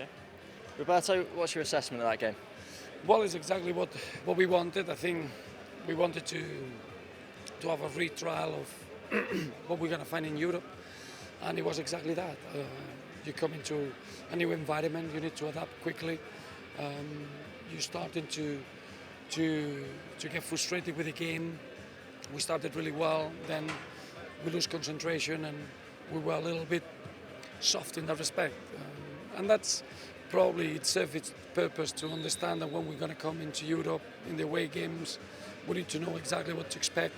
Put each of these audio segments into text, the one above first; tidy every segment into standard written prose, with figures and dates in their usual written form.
Okay. Roberto, what's your assessment of that game? Well, it's exactly what we wanted. I think we wanted to have a retrial of what we're going to find in Europe, and it was exactly that. You come into a new environment, you need to adapt quickly. You're starting to get frustrated with the game. We started really well, then we lose concentration, and we were a little bit soft in that respect. And that's probably it served its purpose to understand that when we're going to come into Europe in the away games, we need to know exactly what to expect.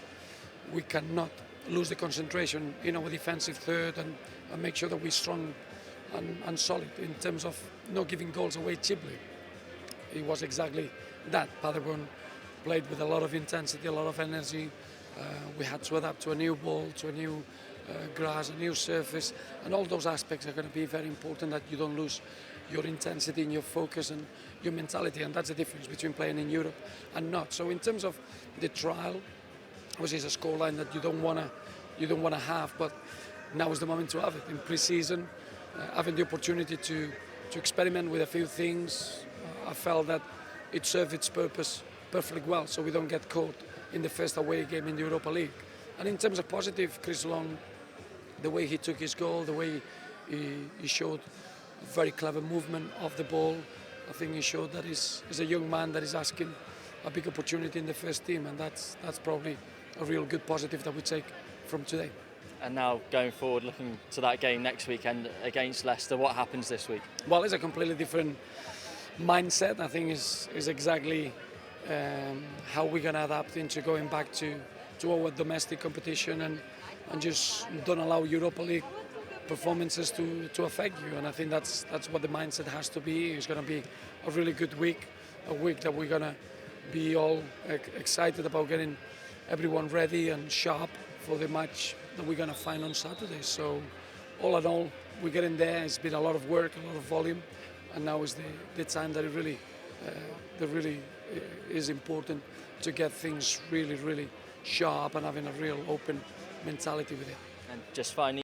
We cannot lose the concentration in our defensive third and make sure that we're strong and solid in terms of not giving goals away cheaply. It was exactly that. Paderborn played with a lot of intensity, a lot of energy. We had to adapt to a new ball, to a new grass, a new surface, and all those aspects are going to be very important, that you don't lose your intensity and your focus and your mentality, and that's the difference between playing in Europe and not. So in terms of the trial, which is a scoreline that you don't want to have, but now is the moment to have it. In pre-season, having the opportunity to experiment with a few things, I felt that it served its purpose perfectly well, so we don't get caught in the first away game in the Europa League. And in terms of positive, Chris Long, the way he took his goal, the way he showed very clever movement of the ball, I think he showed that he's a young man that is asking a big opportunity in the first team, and that's probably a real good positive that we take from today. And now going forward, looking to that game next weekend against Leicester, what happens this week? Well, it's a completely different mindset. I think is exactly how we're going to adapt into going back to our domestic competition and just don't allow Europa League performances to affect you. And I think that's what the mindset has to be. It's going to be a really good week, a week that we're going to be all excited about, getting everyone ready and sharp for the match that we're going to find on Saturday. So all in all, we're getting there. It's been a lot of work, a lot of volume, and now is the time that it really is important to get things really sharp and having a real open mentality with it. And just finally,